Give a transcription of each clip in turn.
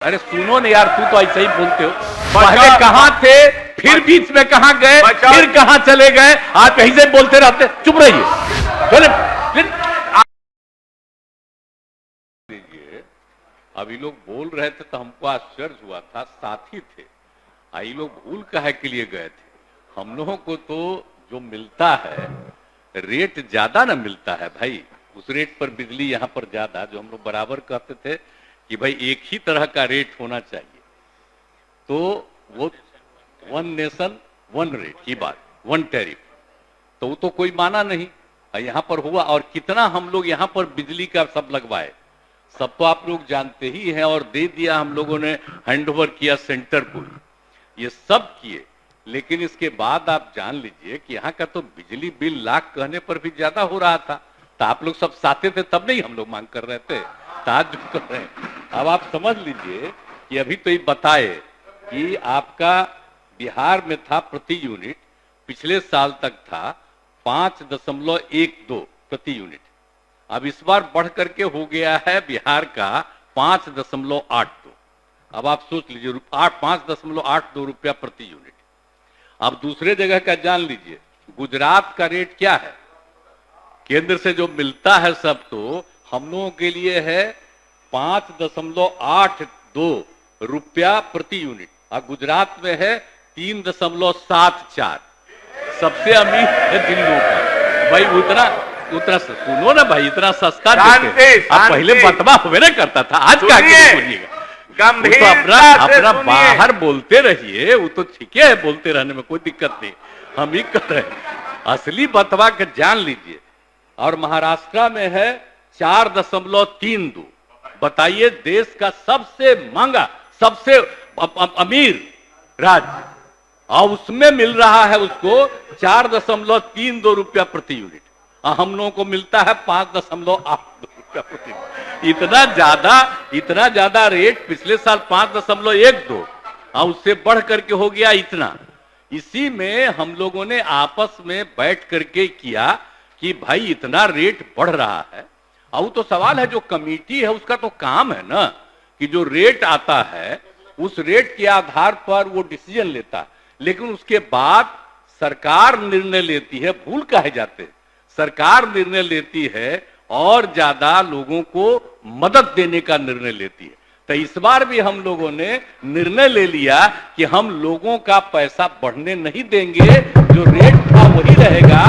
अरे सुनो ना यार, तू तो ऐसे ही बोलते हो। पहले कहां थे, फिर बीच में कहां गए, फिर कहां चले गए, आप यहीं से बोलते रहते। चुप रहिए। फिर अभी लोग बोल रहे थे तो हमको आश्चर्य हुआ था, साथी थे। आई लोग भूल काहे के लिए गए थे। हम लोगों को तो जो मिलता है रेट ज्यादा ना मिलता है भाई, उस रेट पर बिजली यहाँ पर ज्यादा, जो हम लोग बराबर कहते थे कि भाई एक ही तरह का रेट होना चाहिए। तो वो वन नेशन वन रेट की बात, वन टैरिफ, तो वो तो कोई माना नहीं। यहाँ पर हुआ, और कितना हम लोग यहाँ पर बिजली का सब लगवाए, सब तो आप लोग जानते ही हैं। और दे दिया, हम लोगों ने हैंडओवर किया सेंटर को, ये सब किए। लेकिन इसके बाद आप जान लीजिए कि यहाँ का तो बिजली बिल लाख कहने पर भी ज्यादा हो रहा था। तो आप लोग सब साथे थे, तब नहीं हम लोग मांग कर रहे थे, ताज कर रहे हैं। अब आप समझ लीजिए कि अभी तो ये बताए कि आपका बिहार में था प्रति यूनिट, पिछले साल तक था 5.12 प्रति यूनिट। अब इस बार बढ़ करके हो गया है बिहार का 5.82। अब आप सोच लीजिए, 5.82 रुपया प्रति यूनिट। अब दूसरे जगह का जान लीजिए, गुजरात का रेट क्या है, केंद्र से जो मिलता है सब, तो हम लोगों के लिए है 5.82 रुपया प्रति यूनिट, और गुजरात में है 3.74। सबसे अमीर है दिल्ली का भाई। उतना सुनो ना भाई, इतना सस्ता देते। आप पहले बतवा हुए ना करता था, आज का बोलिएगा। तो अपना बाहर बोलते रहिए, वो तो ठीक है, बोलते रहने में कोई दिक्कत नहीं, हम ही कर रहे हैं। असली बतवा के जान लीजिए। और महाराष्ट्र में है 4.32। बताइए, देश का सबसे महंगा, सबसे अमीर राज्य, और उसमें मिल रहा है उसको 4.32 रुपया प्रति यूनिट, और हम लोगों को मिलता है 5.82 रुपया प्रति यूनिट। इतना ज्यादा रेट। पिछले साल 5.12, और उससे बढ़ करके हो गया इतना। इसी में हम लोगों ने आपस में बैठ करके किया कि भाई इतना रेट बढ़ रहा है। और तो सवाल है, जो कमेटी है उसका तो काम है ना कि जो रेट आता है उस रेट के आधार पर वो डिसीजन लेता है। लेकिन उसके बाद सरकार निर्णय लेती है। भूल काहे जाते हैं, सरकार निर्णय लेती है और ज्यादा लोगों को मदद देने का निर्णय लेती है। तो इस बार भी हम लोगों ने निर्णय ले लिया कि हम लोगों का पैसा बढ़ने नहीं देंगे, जो रेट था वही रहेगा,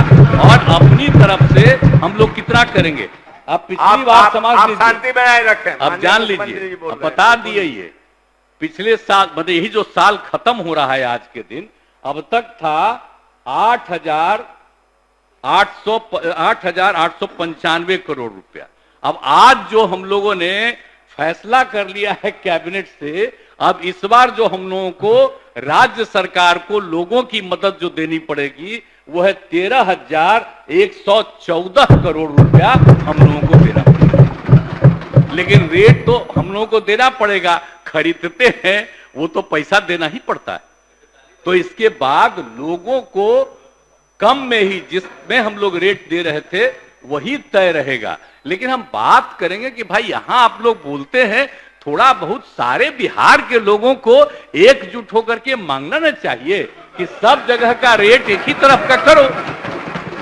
और अपनी तरफ से हम लोग कितना करेंगे। अब पिछली बार समाज शांति बनाए रखें। अब जान लीजिए, अब बता दिए, ये पिछले साल, मतलब यही जो साल खत्म हो रहा है आज के दिन, अब तक था 8,895 करोड़ रुपया। अब आज जो हम लोगों ने फैसला कर लिया है कैबिनेट से, अब इस बार जो हम लोगों को राज्य सरकार को लोगों की मदद जो देनी पड़ेगी, वो है 13,114 करोड़ रुपया हम लोगों को देना पड़ेगा। लेकिन रेट तो हम लोगों को देना पड़ेगा, खरीदते हैं वो तो पैसा देना ही पड़ता है। तो इसके बाद लोगों को कम में ही, जिसमें हम लोग रेट दे रहे थे वही तय रहेगा। लेकिन हम बात करेंगे कि भाई यहां आप लोग बोलते हैं, थोड़ा बहुत सारे बिहार के लोगों को एकजुट होकर के मांगना ना चाहिए कि सब जगह का रेट एक ही तरफ का करो।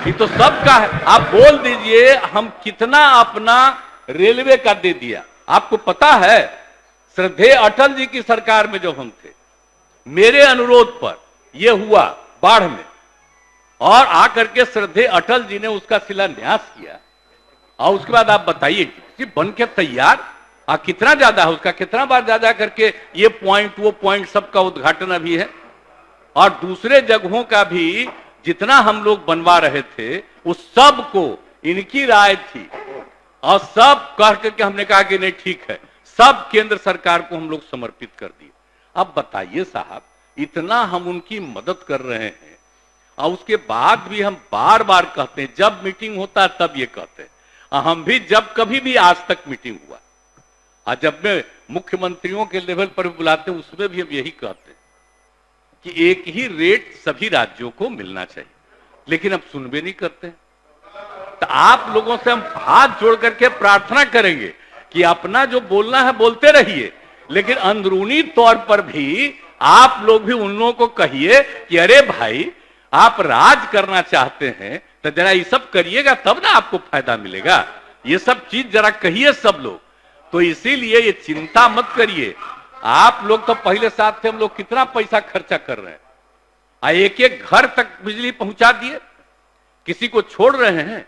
ये तो सबका है। आप बोल दीजिए हम कितना अपना रेलवे का दे दिया। आपको पता है, श्रद्धेय अटल जी की सरकार में जब हम थे, मेरे अनुरोध पर यह हुआ बाढ़ में, और आकर के श्रद्धेय अटल जी ने उसका शिलान्यास किया। और उसके बाद आप बताइए कि बन के तैयार, कितना ज्यादा है उसका, कितना बार ज्यादा करके ये पॉइंट वो पॉइंट सबका उद्घाटन अभी है। और दूसरे जगहों का भी जितना हम लोग बनवा रहे थे, उस सब को इनकी राय थी, और सब कह करके हमने कहा कि नहीं ठीक है, सब केंद्र सरकार को हम लोग समर्पित कर दिए। अब बताइए साहब, इतना हम उनकी मदद कर रहे हैं, और उसके बाद भी हम बार बार कहते हैं, जब मीटिंग होता है तब ये कहते हैं। हम भी जब कभी भी आज तक मीटिंग हुआ, और जब मैं मुख्यमंत्रियों के लेवल पर भी बुलाते हैं, उसमें भी हम यही कहते हैं कि एक ही रेट सभी राज्यों को मिलना चाहिए। लेकिन अब सुनबे नहीं करते। तो आप लोगों से हम हाथ जोड़ करके प्रार्थना करेंगे कि अपना जो बोलना है बोलते रहिए, लेकिन अंदरूनी तौर पर भी आप लोग भी उन लोगों को कहिए कि अरे भाई आप राज करना चाहते हैं तो जरा ये सब करिएगा, तब ना आपको फायदा मिलेगा। ये सब चीज जरा कहिए सब लोग। तो इसीलिए ये चिंता मत करिए। आप लोग तो पहले साथ थे, हम लोग कितना पैसा खर्चा कर रहे हैं, एक एक घर तक बिजली पहुंचा दिए, किसी को छोड़ रहे हैं।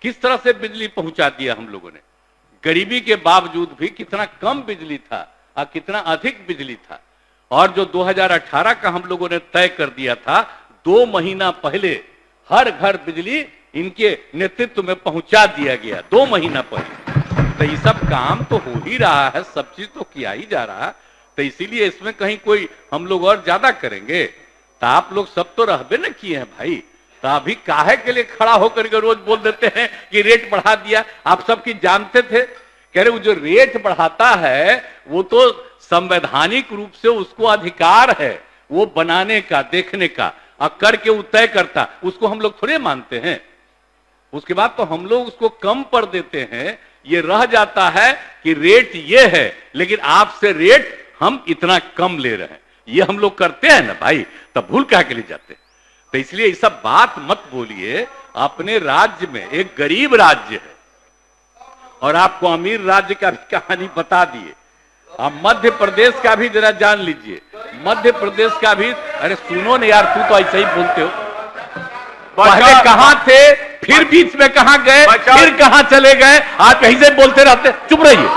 किस तरह से बिजली पहुंचा दिया हम लोगों ने। गरीबी के बावजूद भी कितना कम बिजली था और कितना अधिक बिजली था। और जो 2018 का हम लोगों ने तय कर दिया था, 2 महीना पहले हर घर बिजली इनके नेतृत्व में पहुंचा दिया गया, 2 महीना पहले। तो ये सब काम तो हो ही रहा है, सब चीज तो किया ही जा रहा है। तो इसीलिए इसमें कहीं कोई हम लोग और ज्यादा करेंगे। तो आप लोग सब तो रहबे न किए हैं भाई। तो अभी काहे के लिए खड़ा होकर के रोज बोल देते हैं कि रेट बढ़ा दिया। आप सब की जानते थे, कह रहे वो जो रेट बढ़ाता है वो तो संवैधानिक रूप से उसको अधिकार है वो बनाने का, देखने का, और करके वो तय करता, उसको हम लोग थोड़े मानते हैं। उसके बाद तो हम लोग उसको कम पर देते हैं। ये रह जाता है कि रेट ये है, लेकिन आपसे रेट हम इतना कम ले रहे हैं, ये हम लोग करते हैं ना भाई। तब भूल क्या के लिए जाते हैं। तो इसलिए ये सब बात मत बोलिए। अपने राज्य में एक गरीब राज्य है और आपको अमीर राज्य का भी कहानी बता दिए। आप मध्य प्रदेश का भी जरा जान लीजिए। मध्य प्रदेश का भी, अरे सुनो ना यार, तू तो ऐसे ही बोलते हो। पहले कहां थे, फिर बीच में कहां गए, फिर कहां चले गए। आप यहीं से बोलते रहते, चुप रहिए।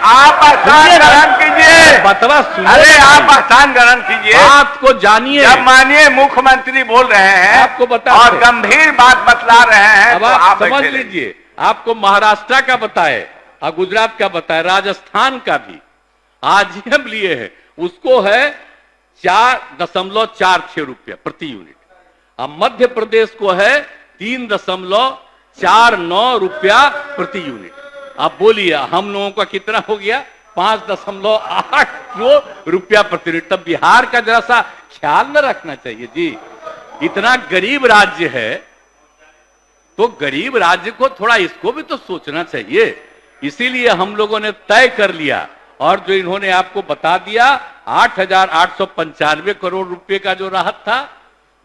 आप आसान ग्रहण कीजिए, बतवा। अरे आप आसान ग्रहण कीजिए, बात को जानिए। जब मानिए मुख्यमंत्री बोल रहे हैं आपको बता और गंभीर बात बतला रहे हैं, अब तो आप समझ लीजिए। आपको महाराष्ट्र का बताए और गुजरात का बताए, राजस्थान का भी आज ही हम लिए हैं, उसको है 4.46 रुपया प्रति यूनिट। अब मध्य प्रदेश को है 3.49 रुपया प्रति यूनिट। अब बोलिए हम लोगों का कितना हो गया, 5.8 रुपया प्रति यूनिट। तब बिहार का जरा सा ख्याल न रखना चाहिए जी। इतना गरीब राज्य है तो गरीब राज्य को थोड़ा इसको भी तो सोचना चाहिए। इसीलिए हम लोगों ने तय कर लिया, और जो इन्होंने आपको बता दिया 8,895 करोड़ रुपए का जो राहत था,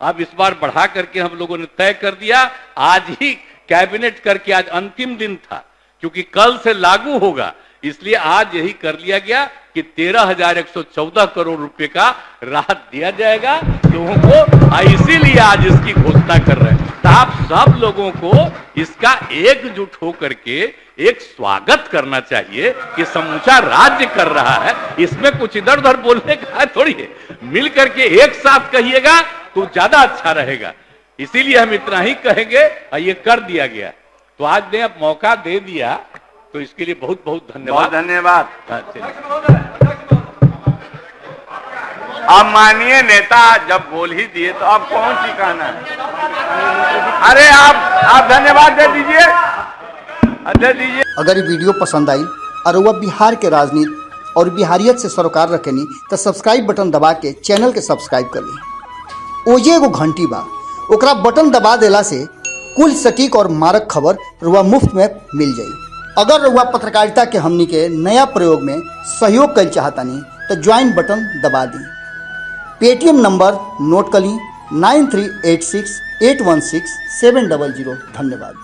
अब इस बार बढ़ा करके हम लोगों ने तय कर दिया। आज ही कैबिनेट करके, आज अंतिम दिन था क्योंकि कल से लागू होगा, इसलिए आज यही कर लिया गया कि 13,114 करोड़ रुपए का राहत दिया जाएगा लोगों को। इसीलिए आज इसकी घोषणा कर रहे हैं। तो आप सब लोगों को इसका एकजुट होकर के एक स्वागत करना चाहिए कि समूचा राज्य कर रहा है। इसमें कुछ इधर उधर बोलने का थोड़ी है, मिल करके एक साथ कहिएगा तो ज्यादा अच्छा रहेगा। इसीलिए हम इतना ही कहेंगे और ये कर दिया गया। तो आज ने अब मौका दे दिया, तो इसके लिए बहुत बहुत धन्यवाद। धन्यवाद। हाँ, अब माननीय नेता जब बोल ही दिए तो अब कौन सी कहना है। अरे आप धन्यवाद दे दीजिए, दे दीजिए। अगर ये वीडियो पसंद आई और वह बिहार के राजनीति और बिहारियत से सरोकार रखेनी तो सब्सक्राइब बटन दबा के चैनल के सब्सक्राइब कर ली। ओजे एगो घंटी बा, ओकरा बटन दबा देला से कुल सटीक और मारक खबर रुआ मुफ्त में मिल जाई। अगर रुआ पत्रकारिता के हमनी के नया प्रयोग में सहयोग कर चाहतानी तो ज्वाइन बटन दबा दी। पेटीएम नंबर नोट कर ली 9386816700। धन्यवाद।